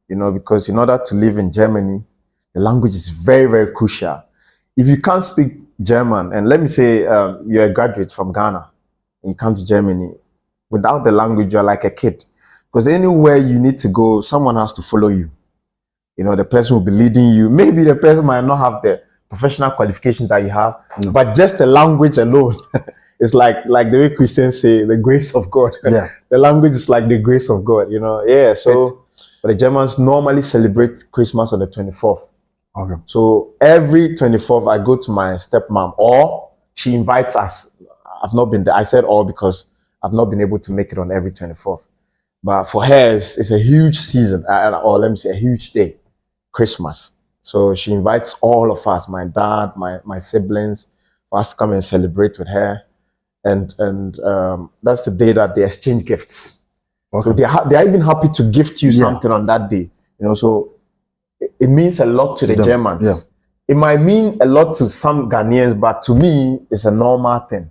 because in order to live in Germany, the language is very, very crucial. If you can't speak German, and let me say you're a graduate from Ghana, and you come to Germany, without the language, you're like a kid. Because anywhere you need to go, someone has to follow you. The person will be leading you. Maybe the person might not have the professional qualification that you have, but just the language alone, it's like the way Christians say, the grace of God. Yeah. The language is like the grace of God, Yeah, so but the Germans normally celebrate Christmas on the 24th. Okay. So every 24th, I go to my stepmom, or she invites us. I've not been there. I said all because I've not been able to make it on every 24th. But for her, it's a huge season, or let me say a huge day, Christmas. So she invites all of us, my dad, my siblings, for us to come and celebrate with her. And that's the day that they exchange gifts. Okay. So they are even happy to gift you something on that day. So it means a lot to the Germans. Yeah. It might mean a lot to some Ghanaians, but to me, it's a normal thing.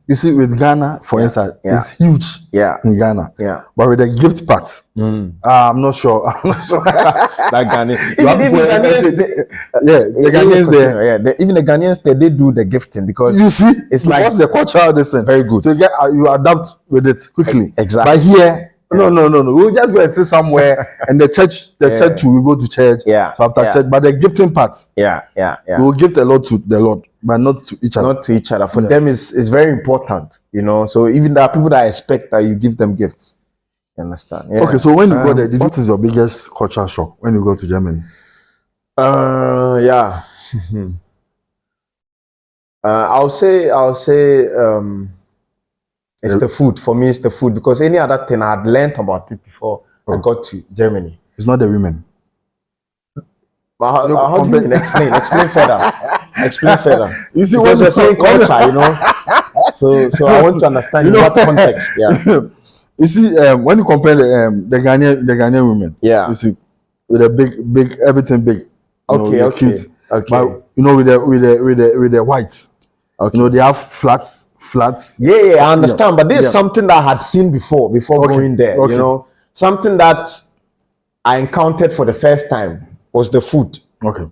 You see, with Ghana, for instance, it's huge in Ghana. Yeah. But with the gift part, I'm not sure. Like Ghanaians. The Ghanaians there. Yeah, even the Ghanaians there, they do the gifting because you see, it's because the culture this thing. Very good. So you adapt with it quickly. Exactly. But here, no. We'll just go and sit somewhere, and the church we go to church. Yeah. So after church, but the gifting part, we will gift a lot to the Lord, but not to each other. Not to each other. For them, it's very important, So even there are people that expect that you give them gifts. You understand? Yeah. Okay, so when you go there, what is your biggest culture shock when you go to Germany? I'll say. It's the food. For me, it's the food. Because any other thing, I had learned about it before I got to Germany. It's not the women. How do you mean? Explain further. Explain further. You see, because you're saying culture, So I want to understand in what context. Yeah. You see, when you compare the Ghanaian women, you see, with a big everything big. Okay. Cute. Okay. But with the whites, they have flats. Yeah, I understand. But there's something that I had seen before going there. Okay. Something that I encountered for the first time was the food. Okay.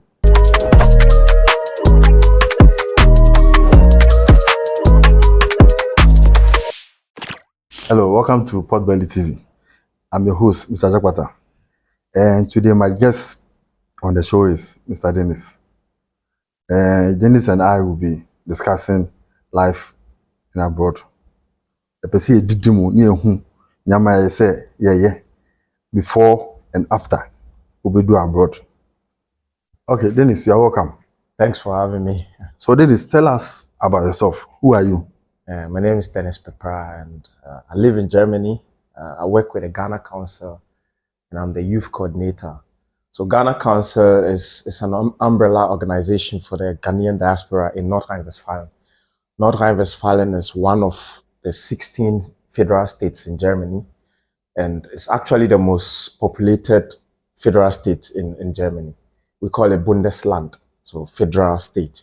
Hello, welcome to Potbelly TV. I'm your host, Mr. Jakpata. And today my guest on the show is Mr. Dennis. Dennis and I will be discussing life in abroad. The person did near whom Nyama say, before and after we do abroad. Okay, Dennis, you are welcome. Thanks for having me. So, Dennis, tell us about yourself. Who are you? My name is Dennis Pepra, and I live in Germany. I work with the Ghana Council, and I'm the youth coordinator. So Ghana Council is an umbrella organization for the Ghanaian diaspora in North Rhine-Westphalia. North Rhine-Westphalia is one of the 16 federal states in Germany, and it's actually the most populated federal state in Germany. We call it Bundesland, so federal state.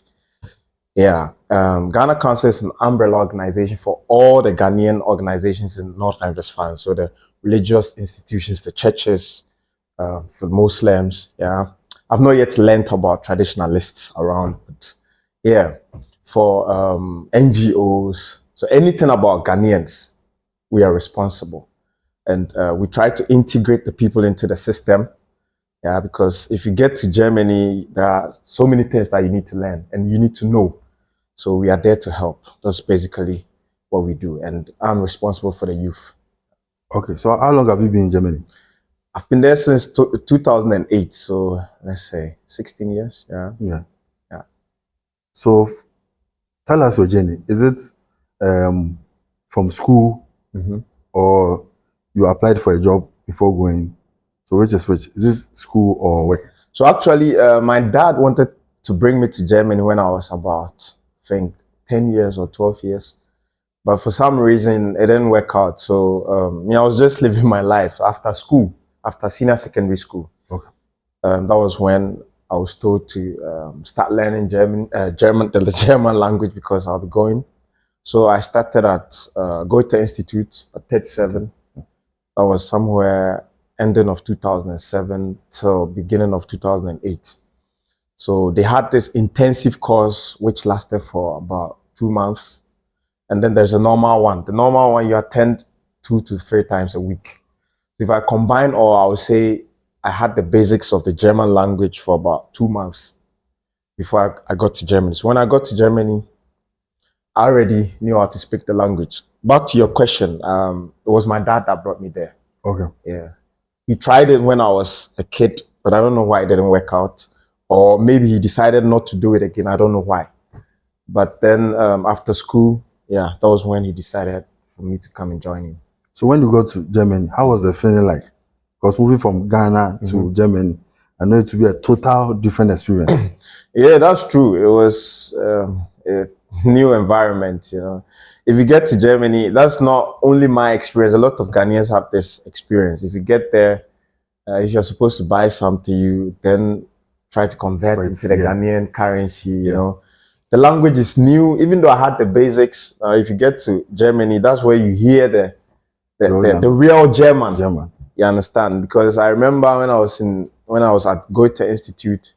Yeah, Ghana Council is an umbrella organization for all the Ghanaian organizations in North Rhine-Westphalia, so the religious institutions, the churches, for Muslims. Yeah, I've not yet learned about traditionalists around, but yeah, for NGOs, so anything about Ghanaians, we are responsible, and we try to integrate the people into the system. Yeah, because if you get to Germany, there are so many things that you need to learn and you need to know. So we are there to help. That's basically what we do, and I'm responsible for the youth. Okay, so how long have you been in Germany? I've been there since 2008, so let's say 16 years. Yeah. So tell us your journey. Is it from school, or you applied for a job before going? So which is which? Is this school or work? So actually, my dad wanted to bring me to Germany when I was about, I think, 10 years or 12 years. But for some reason, it didn't work out. So I was just living my life after school, after senior secondary school. Okay. That was when I was told to start learning the German language, because I'll be going. So I started at Goethe Institute at 37. That was somewhere ending of 2007 till beginning of 2008. So they had this intensive course which lasted for about 2 months. And then there's a normal one. The normal one you attend 2 to 3 times a week. If I combine all, I would say I had the basics of the German language for about 2 months before I got to Germany. So when I got to Germany, I already knew how to speak the language. Back to your question, it was my dad that brought me there. Okay. Yeah. He tried it when I was a kid, but I don't know why it didn't work out. Or maybe he decided not to do it again. I don't know why. But then after school, yeah, that was when he decided for me to come and join him. So when you got to Germany, how was the feeling like? Because moving from Ghana to Germany, I know it to be a total different experience. Yeah, that's true. It was a new environment, you know. If you get to Germany, that's not only my experience. A lot of Ghanaians have this experience. If you get there, if you're supposed to buy something, you then try to convert it to the Ghanaian currency, you know. The language is new, even though I had the basics. If you get to Germany, that's where you hear the real German. You understand? Because I remember when I was at Goethe Institute,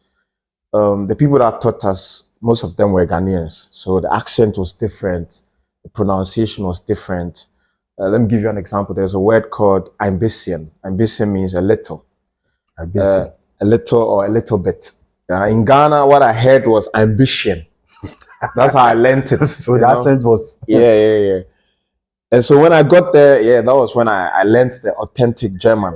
the people that taught us, most of them were Ghanaians. So the accent was different, the pronunciation was different. Let me give you an example. There's a word called ein bisschen. Ein bisschen means a little. A little or a little bit. In Ghana, what I heard was ambition. That's how I learned it. So the accent was... Yeah. And so when I got there, that was when I learned the authentic German.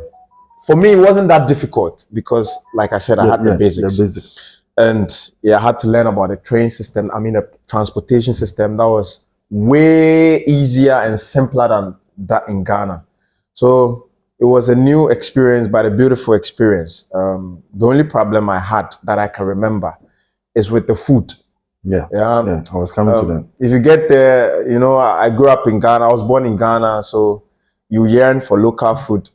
For me, it wasn't that difficult because, like I said, I had the basics. And I had to learn about the train system. I mean, the transportation system. That was way easier and simpler than that in Ghana. So it was a new experience, but a beautiful experience. The only problem I had that I can remember is with the food. Yeah, I was coming to that. If you get there, you know, I grew up in Ghana. I was born in Ghana, so you yearn for local food.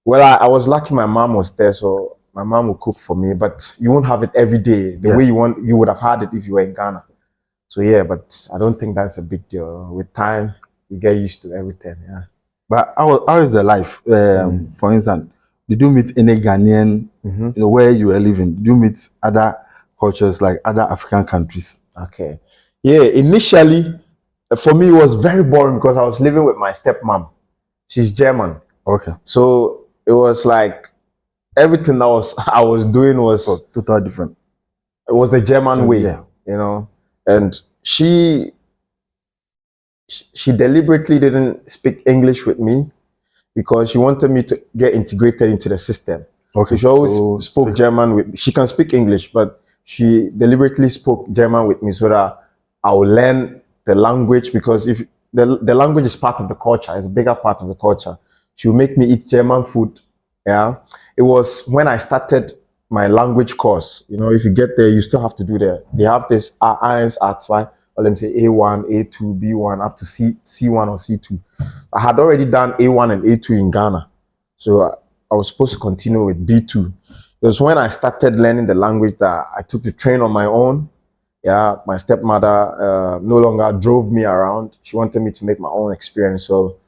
Well, I was lucky my mom was there, so my mom would cook for me, but you won't have it every day the way you would have had it if you were in Ghana. So but I don't think that's a big deal. With time, you get used to everything, But how is the life? For instance, did you meet any Ghanaian, you know, where you were living? Did you meet other cultures like other African countries? Okay. Yeah, initially, for me, it was very boring because I was living with my stepmom. She's German. Okay. So it was like everything that I was doing was totally different. It was the German way, you know. And she deliberately didn't speak English with me because she wanted me to get integrated into the system. Okay. So she always spoke German with me. She can speak English, but she deliberately spoke German with me so that I would learn the language, because if the language is part of the culture, it's a bigger part of the culture. She would make me eat German food. Yeah. It was when I started my language course. You know, if you get there, you still have to do they have this R1, R2, or let me say A1, A2, B1, up to C1 or C2. I had already done A1 and A2 in Ghana. So I was supposed to continue with B2. It was when I started learning the language that I took the train on my own. Yeah, my stepmother no longer drove me around. She wanted me to make my own experience. So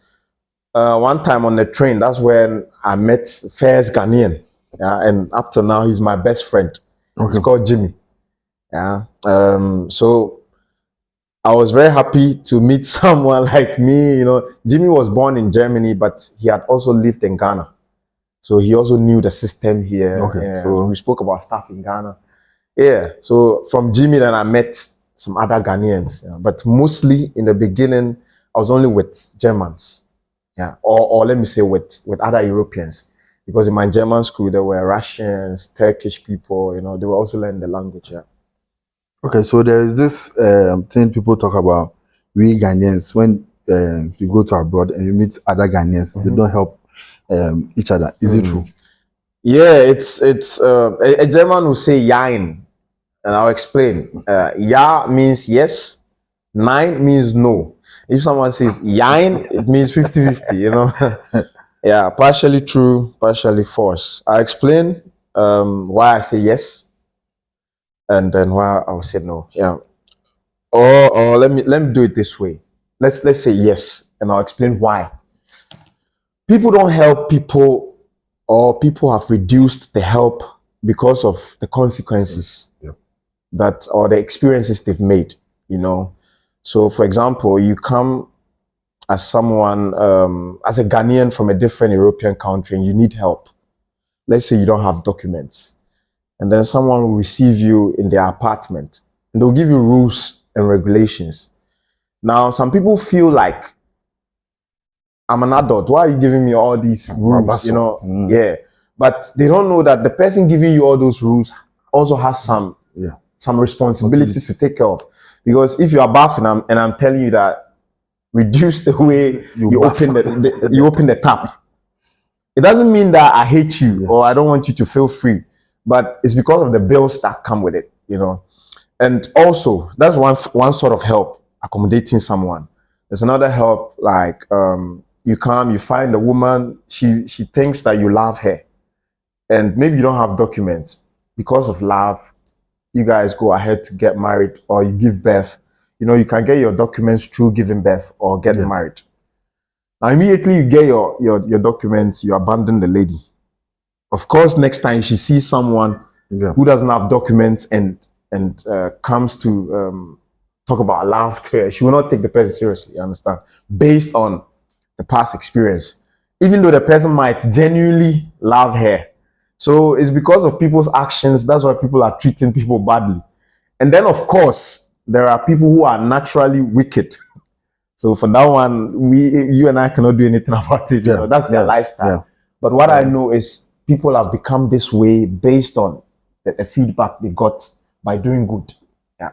one time on the train, that's when I met first Ghanaian. Yeah, and up to now, he's my best friend. Okay. He's called Jimmy. Yeah. So I was very happy to meet someone like me. You know, Jimmy was born in Germany, but he had also lived in Ghana. So he also knew the system here. Okay. So we spoke about stuff in Ghana. Yeah. So from Jimmy, then I met some other Ghanaians. Yeah. But mostly in the beginning, I was only with Germans. Yeah. Or let me say with other Europeans. Because in my German school, there were Russians, Turkish people, you know, they were also learning the language. Yeah. Okay. So there is this thing people talk about, we Ghanaians, when you go to abroad and you meet other Ghanaians, they don't help each other. Is it true? Yeah, it's a German will say Jein, and I'll explain. Ja means yes, nein means no. If someone says Jein, it means 50-50, you know. Yeah, partially true, partially false. I'll explain why I say yes, and then why I'll say no. Yeah. Or let me do it this way. Let's say yes, and I'll explain why. People don't help people or people have reduced the help because of the consequences that, or the experiences they've made, you know. So for example, you come as someone, as a Ghanaian from a different European country and you need help. Let's say you don't have documents, and then someone will receive you in their apartment and they'll give you rules and regulations. Now, some people feel like, I'm an adult, why are you giving me all these rules, you know? Yeah, but they don't know that the person giving you all those rules also has some responsibilities to take care of. Because if you are bathing and I'm telling you that reduce the way you open the tap, it doesn't mean that I hate you or I don't want you to feel free, but it's because of the bills that come with it, you know. And also, that's one sort of help, accommodating someone. There's another help, like you come, you find a woman, she thinks that you love her, and maybe you don't have documents. Because of love, you guys go ahead to get married, or you give birth. You know, you can get your documents through giving birth or getting married. Now, immediately you get your documents, you abandon the lady. Of course, next time she sees someone who doesn't have documents and comes to talk about love to her, she will not take the person seriously, you understand? Based on the past experience. Even though the person might genuinely love her. So it's because of people's actions, that's why people are treating people badly. And then, of course, there are people who are naturally wicked. So for that one, you and I cannot do anything about it. You know, that's their lifestyle. But what I know is people have become this way based on the feedback they got by doing good. Yeah.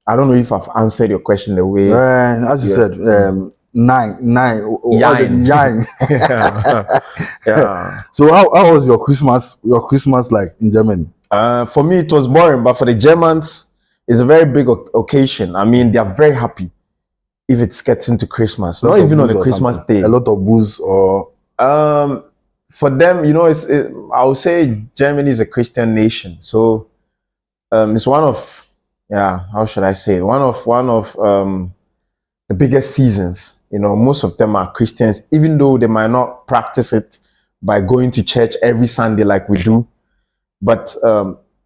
I don't know if I've answered your question the way. As you said, nine. Yang. Yeah. So how was your Christmas like in Germany? For me, it was boring, but for the Germans, it's a very big occasion. I mean, they are very happy if it's getting to Christmas. Not even on the Christmas day. A lot of booze or... For them, you know, I would say Germany is a Christian nation. So it's one of, how should I say it? One of the biggest seasons. You know, most of them are Christians, even though they might not practice it by going to church every Sunday like we do. But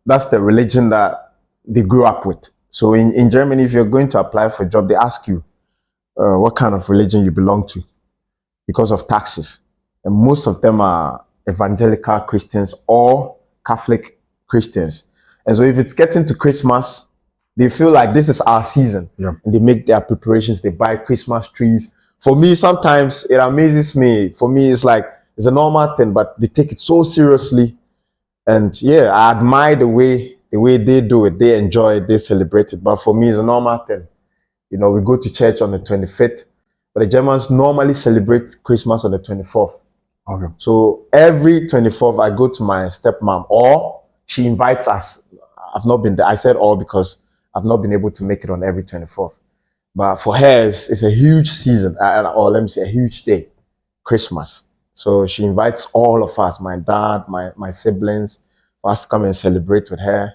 that's the religion that they grew up with. So in Germany, if you're going to apply for a job, they ask you what kind of religion you belong to because of taxes. And most of them are evangelical Christians or Catholic Christians. And so if it's getting to Christmas, they feel like this is our season. Yeah. And they make their preparations. They buy Christmas trees. For me, sometimes it amazes me. For me, it's like, it's a normal thing, but they take it so seriously. And yeah, I admire the way they do it. They enjoy it. They celebrate it. But for me, it's a normal thing. You know, we go to church on the 25th, but the Germans normally celebrate Christmas on the 24th. Okay. So every 24th, I go to my stepmom, or she invites us. I've not been there. I said all because I've not been able to make it on every 24th. But for her, it's a huge season, or let me say a huge day, Christmas. So she invites all of us, my dad, my siblings, for us to come and celebrate with her.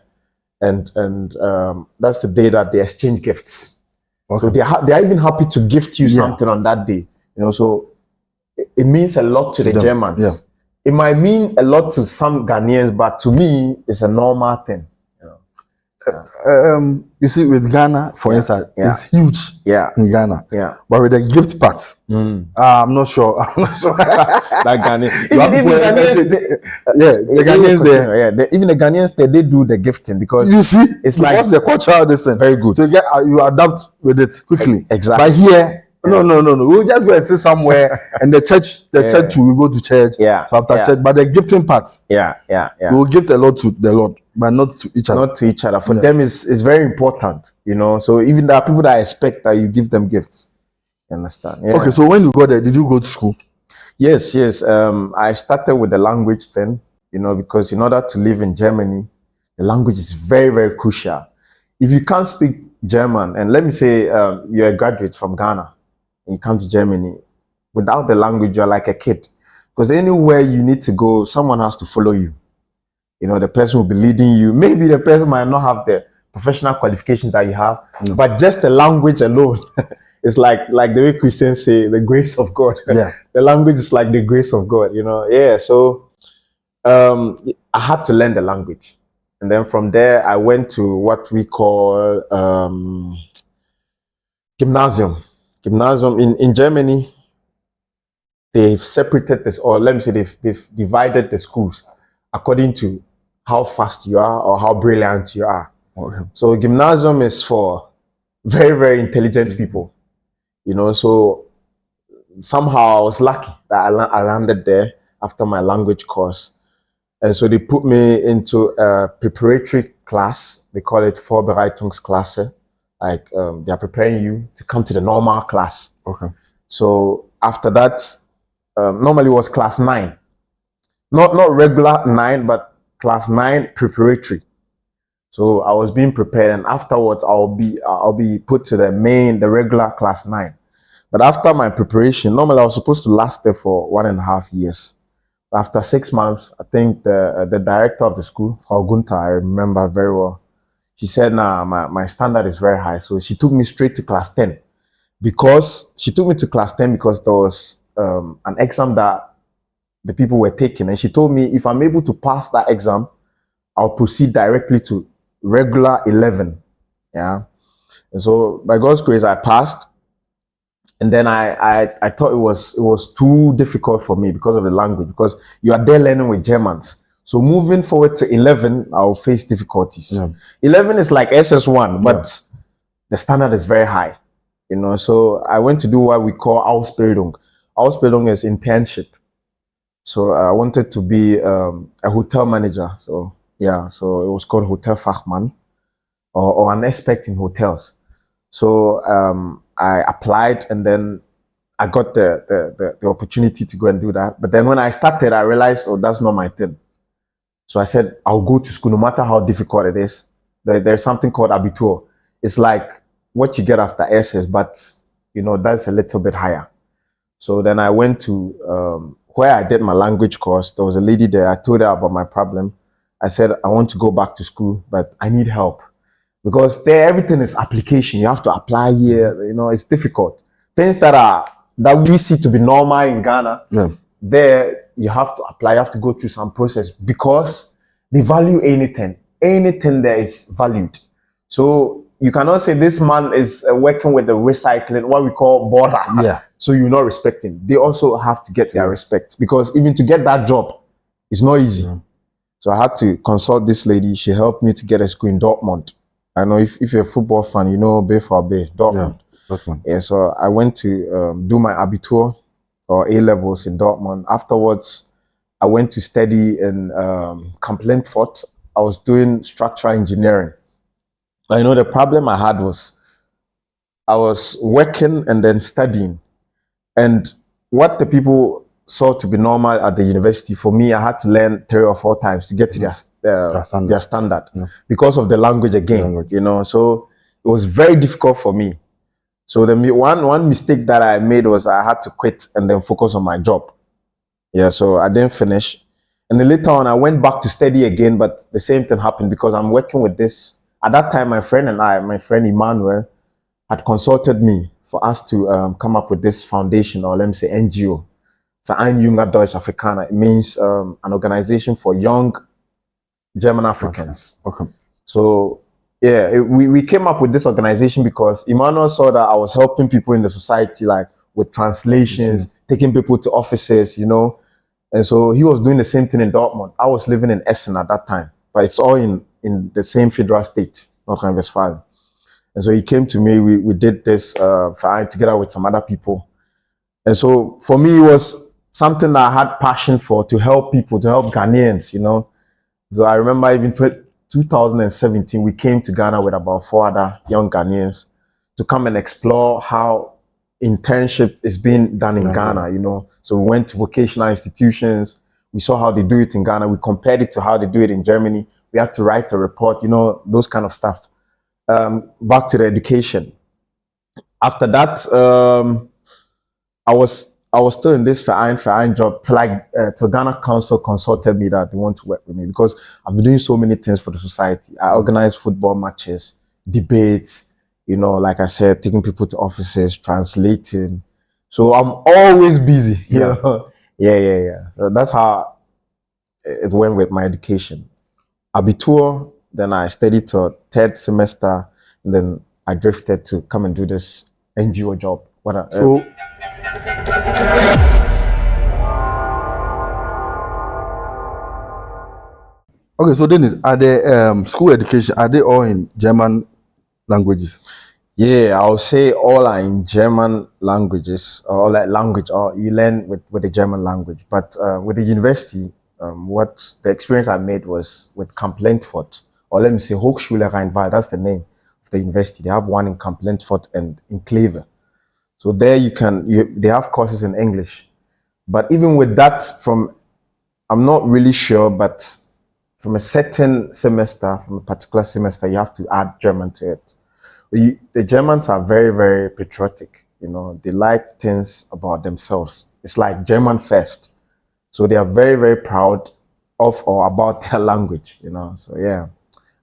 And that's the day that they exchange gifts. Okay. So they are even happy to gift you something on that day. You know, so it means a lot to the Germans. Yeah. It might mean a lot to some Ghanaians, but to me, it's a normal thing. You see, with Ghana, for instance, it's huge in Ghana. Yeah. But with the gift part, I'm not sure. Like Ghanaians. The Ghanaians there. Even the Ghanaians there, they do the gifting because you see, it's like the cultural this thing. Very good. So you adapt with it quickly. Exactly. But here, no. We'll just go and sit somewhere, and the church will go to church. Yeah. So after church, but the gifting part, we will gift a lot to the Lord, but not to each other. Not to each other. For them, it's very important, you know. So even there are people that expect that you give them gifts. You understand? Yeah. Okay. So when you got there, did you go to school? Yes. I started with the language thing, you know, because in order to live in Germany, the language is very, very crucial. If you can't speak German, and let me say you're a graduate from Ghana, and you come to Germany, without the language, you're like a kid. Because anywhere you need to go, someone has to follow you. You know, the person will be leading you. Maybe the person might not have the professional qualifications that you have, but just the language alone, it's like the way Christians say, the grace of God. Yeah. The language is like the grace of God, you know. Yeah, so I had to learn the language. And then from there, I went to what we call gymnasium. Gymnasium in Germany, they've separated this, or let me say they've divided the schools according to how fast you are or how brilliant you are. Okay. So gymnasium is for very, very intelligent people, you know. So somehow I was lucky that I landed there after my language course. And so they put me into a preparatory class. They call it Vorbereitungsklasse. Like they are preparing you to come to the normal class. Okay. So after that, normally it was class 9. Not regular 9, but class 9 preparatory. So I was being prepared, and afterwards I'll be put to the regular class 9. But after my preparation, normally I was supposed to last there for 1.5 years. After 6 months, I think the director of the school, Frau Gunther, I remember very well, she said, nah, my standard is very high. So she took me straight to class 10. Because she took me to class 10 because there was an exam that the people were taking. And she told me if I'm able to pass that exam, I'll proceed directly to regular 11. Yeah. And so by God's grace, I passed. And then I thought it was too difficult for me because of the language, because you are there learning with Germans. So moving forward to 11, I'll face difficulties. Yeah. 11 is like SS1, but the standard is very high, you know. So I went to do what we call Ausbildung. Ausbildung is internship. So I wanted to be a hotel manager. So yeah, so it was called Hotelfachmann or an expert in hotels. So I applied, and then I got the opportunity to go and do that. But then when I started, I realized, oh, that's not my thing. So I said, I'll go to school no matter how difficult it is. There's something called Abitur. It's like what you get after SS, but you know, that's a little bit higher. So then I went to where I did my language course. There was a lady there. I told her about my problem. I said, I want to go back to school, but I need help. Because there, everything is application. You have to apply here. You know, it's difficult. Things that we see to be normal in Ghana, there you have to apply. You have to go through some process because they value anything. Anything there is valued. So you cannot say this man is working with the recycling, what we call border. Yeah. So you not respect him. They also have to get their respect, because even to get that job, it's not easy. Yeah. So I had to consult this lady. She helped me to get a school in Dortmund. I know if you're a football fan, you know Bay for Bay, Dortmund. Yeah, Dortmund. Yeah, so I went to do my Abitur or A-levels in Dortmund. Afterwards, I went to study in Kamp-Lintfort. I was doing structural engineering. But you know, the problem I had was I was working and then studying. And what the people saw to be normal at the university, for me, I had to learn 3 or 4 times to get to their standard because of the language again, you know. So it was very difficult for me. So the one mistake that I made was I had to quit and then focus on my job. Yeah, so I didn't finish. And then later on, I went back to study again, but the same thing happened because I'm working with this. At that time, my friend Emmanuel, had consulted me for us to come up with this foundation, or let me say NGO. Verein Junger Deutsch Afrikaner. It means an organization for young German Africans. Okay. So yeah, we came up with this organization because Emmanuel saw that I was helping people in the society, like with translations, taking people to offices, you know. And so he was doing the same thing in Dortmund. I was living in Essen at that time, but it's all in the same federal state, North Rhine-Westphalia. And so he came to me. We did this together with some other people. And so for me, it was something that I had passion for, to help people, to help Ghanaians, you know. So I remember even 2017, we came to Ghana with about 4 other young Ghanaians to come and explore how internship is being done in Ghana, you know. So we went to vocational institutions. We saw how they do it in Ghana. We compared it to how they do it in Germany. We had to write a report, you know, those kind of stuff. Back to the education. After that, I was still in this Verein job till Ghana Council consulted me that they want to work with me because I've been doing so many things for the society. I organize football matches, debates, you know, like I said, taking people to offices, translating. So I'm always busy, you know. Yeah. So that's how it went with my education. Abitur, then I studied to third semester, and then I drifted to come and do this NGO job. Okay, so Dennis, are the school education, are they all in German languages? Yeah, I would say all are in German languages, or like language, or you learn with the German language. But with the university, what the experience I made was with Kamp Lentfort, or let me say Hochschule Rhein-Waal, that's the name of the university. They have one in Kamp Lentfort and in Kleve. So there they have courses in English. But even with that, I'm not really sure, but from a certain semester, from a particular semester, you have to add German to it. The Germans are very, very patriotic. They like things about themselves. It's like German first. So they are very, very proud of or about their language, So yeah,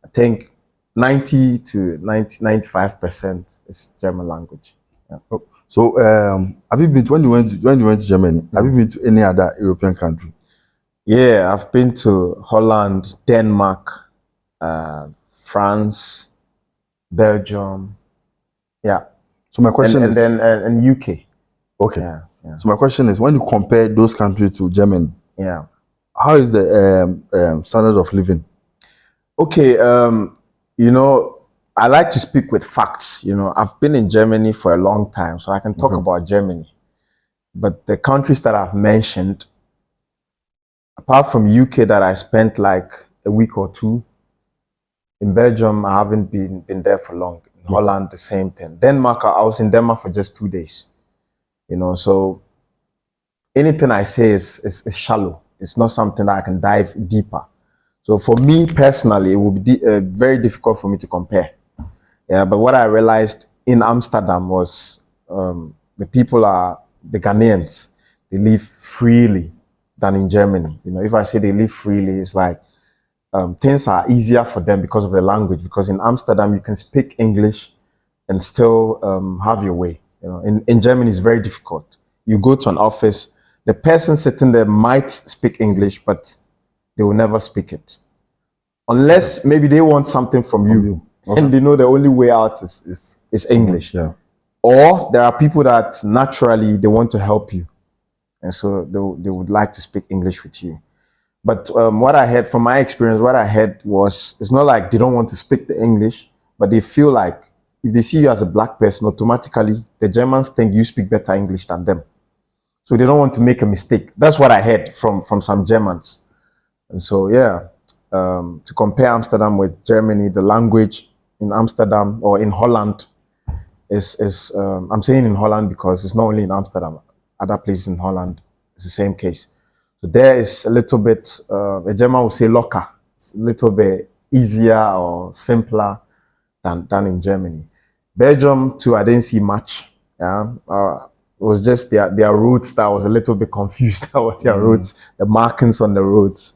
I think 90 to 95% is German language. Yeah. Oh, so have you been to, when you went to Germany, have you been to any other European country? Yeah, I've been to Holland, Denmark, France, Belgium. Yeah. So my question is, and UK. Okay. Yeah. So my question is, when you compare those countries to Germany, yeah, how is the standard of living? Okay. I like to speak with facts. I've been in Germany for a long time, so I can talk about Germany. But the countries that I've mentioned, apart from UK that I spent like a week or two, in Belgium, I haven't been there for long. In Holland, the same thing. Denmark, I was in Denmark for just 2 days. So anything I say is shallow. It's not something that I can dive deeper. So for me personally, it would be very difficult for me to compare. Yeah, but what I realized in Amsterdam was the people are the Ghanaians. They live freely than in Germany. If I say they live freely, it's like things are easier for them because of the language. Because in Amsterdam, you can speak English and still have your way. In Germany, it's very difficult. You go to an office, the person sitting there might speak English, but they will never speak it. Unless maybe they want something from you. Okay. And they know the only way out is English. Yeah. Or there are people that naturally, they want to help you. And so they would like to speak English with you. But what I heard from my experience, what I heard was, it's not like they don't want to speak the English, but they feel like if they see you as a black person, automatically the Germans think you speak better English than them. So they don't want to make a mistake. That's what I heard from some Germans. And so, yeah, to compare Amsterdam with Germany, the language in Amsterdam or in Holland is I'm saying in Holland because it's not only in Amsterdam, other places in Holland, it's the same case. So there is a little bit, a German will say locker. It's a little bit easier or simpler than in Germany. Belgium too, I didn't see much. Yeah, it was just their routes that I was a little bit confused about their routes, the markings on the roads.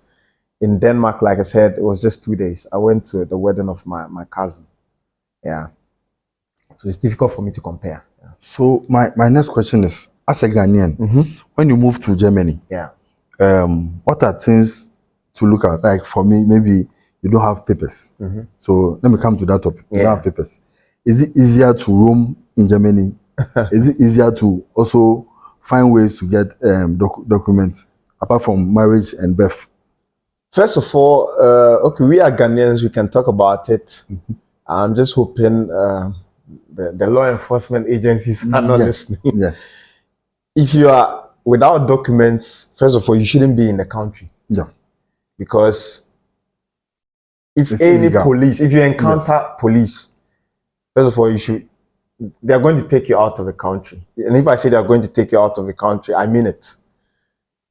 In Denmark, like I said, it was just 2 days. I went to the wedding of my cousin. Yeah. So it's difficult for me to compare. Yeah. So my next question is, as a Ghanaian, when you move to Germany, yeah, what are things to look at? Like for me, maybe you don't have papers. So let me come to that topic. You don't have papers. Is it easier to roam in Germany? Is it easier to also find ways to get documents apart from marriage and birth? First of all, okay, we are Ghanaians. We can talk about it. I'm just hoping the law enforcement agencies are not listening. Yeah. If you are without documents, first of all, you shouldn't be in the country. Yeah. Because if it's any illegal. Police, if you encounter police, first of all, they are going to take you out of the country. And if I say they are going to take you out of the country, I mean it.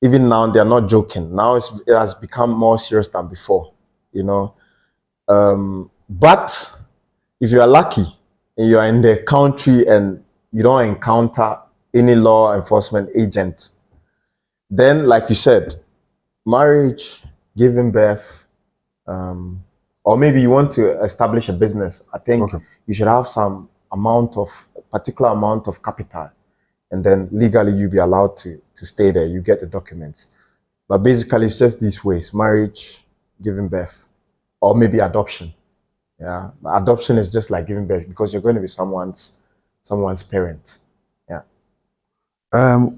Even now, they are not joking. Now it has become more serious than before, But if you are lucky and you are in the country and you don't encounter any law enforcement agent, then, like you said, marriage, giving birth, or maybe you want to establish a business, I think you should have some particular amount of capital. And then legally you'll be allowed to stay there. You get the documents. But basically, it's just these ways: marriage, giving birth, or maybe adoption. Yeah, adoption is just like giving birth because you're going to be someone's parent. Yeah.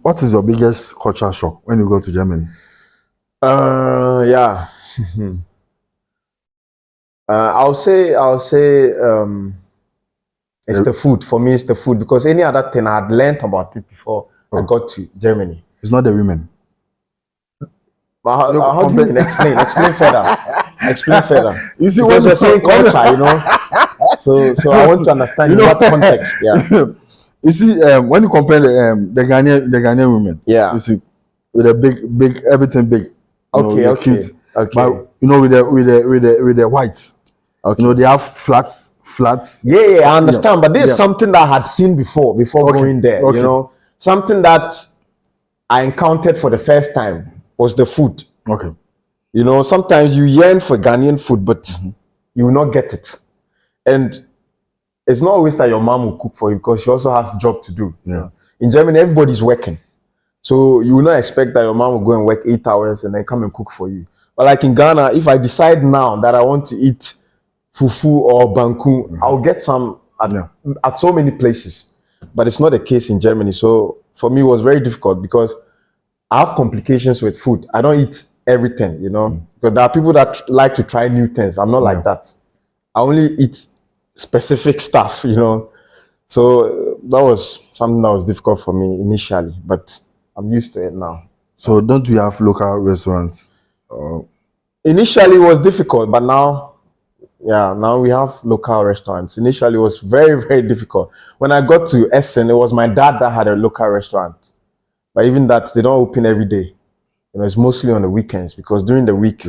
What is your biggest culture shock when you go to Germany? Yeah. I'll say it's the food. For me, it's the food because any other thing I had learned about it before I got to Germany. It's not the women. How do you mean? Explain further. Explain further. You see, because you're saying culture, you know. So I want to understand in what context. Yeah. You see, when you compare the Ghanaian women, Yeah. you see, with a big everything big. Okay. Cute. Okay. But with the whites, okay. They have flats. Yeah, I understand. But there's something that I had seen before going there. Okay. You know, something that I encountered for the first time was the food. Okay. You know, sometimes you yearn for Ghanaian food, but you will not get it. And it's not always that your mom will cook for you because she also has a job to do. Yeah. In Germany, everybody's working. So you will not expect that your mom will go and work 8 hours and then come and cook for you. But like in Ghana, if I decide now that I want to eat fufu or banku, I'll get some at so many places. But it's not the case in Germany. So for me, it was very difficult because I have complications with food. I don't eat everything, you know, because there are people that like to try new things. I'm not like that. I only eat specific stuff, you know. So that was something that was difficult for me initially, but I'm used to it now. So don't we have local restaurants? Initially it was difficult, but now we have local restaurants. Initially it was very, very difficult. When I got to Essen, it was my dad that had a local restaurant. But even that, they don't open every day. You know, it's mostly on the weekends because during the week,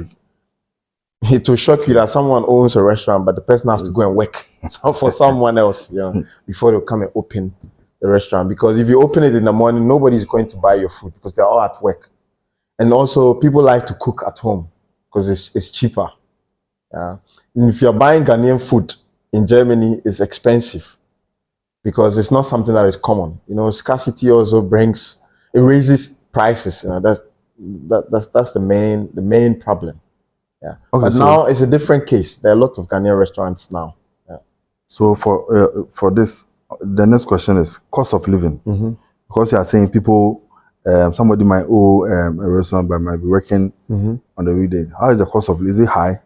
it will shock you that someone owns a restaurant, but the person has to go and work for someone else, you know, before they'll come and open the restaurant. Because if you open it in the morning, nobody's going to buy your food because they're all at work. And also, people like to cook at home because it's cheaper. And if you're buying Ghanaian food in Germany, it's expensive because it's not something that is common. You know, scarcity also raises prices. You know, that's the main problem. Yeah. Okay, but now it's a different case. There are a lot of Ghanaian restaurants now. Yeah. So for this, the next question is cost of living. Because you are saying people, somebody might owe a restaurant but might be working on the weekday. How is the cost of living? Is it high?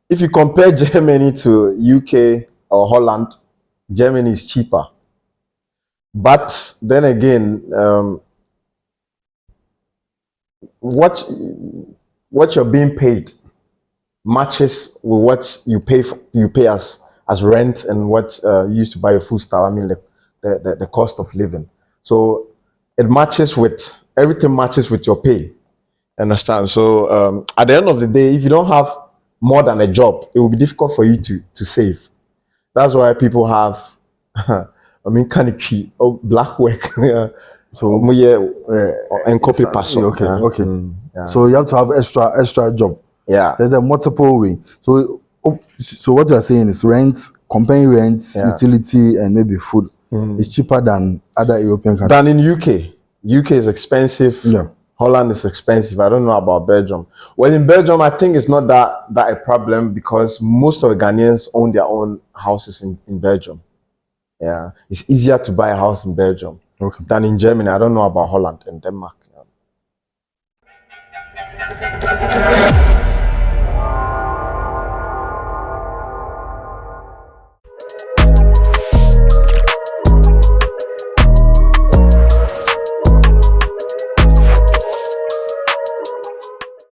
If you compare Germany to UK or Holland, Germany is cheaper. But then again, what you're being paid matches with what you pay as rent and what you used to buy your food stuff. I mean, the cost of living. So it matches with everything matches with your pay. Understand? So at the end of the day, if you don't have more than a job, it will be difficult for you to save. That's why people have, kaniki or black work. So and copy pass. Okay. So you have to have extra job. Yeah. There's a multiple way. So what you are saying is rent, comparing rent, utility, and maybe food is cheaper than other European countries. Than in UK. UK is expensive. Yeah. Holland is expensive. I don't know about Belgium. Well, in Belgium, I think it's not that a problem because most of the Ghanaians own their own houses in Belgium. Yeah. It's easier to buy a house in Belgium than in Germany. I don't know about Holland and Denmark. Yeah.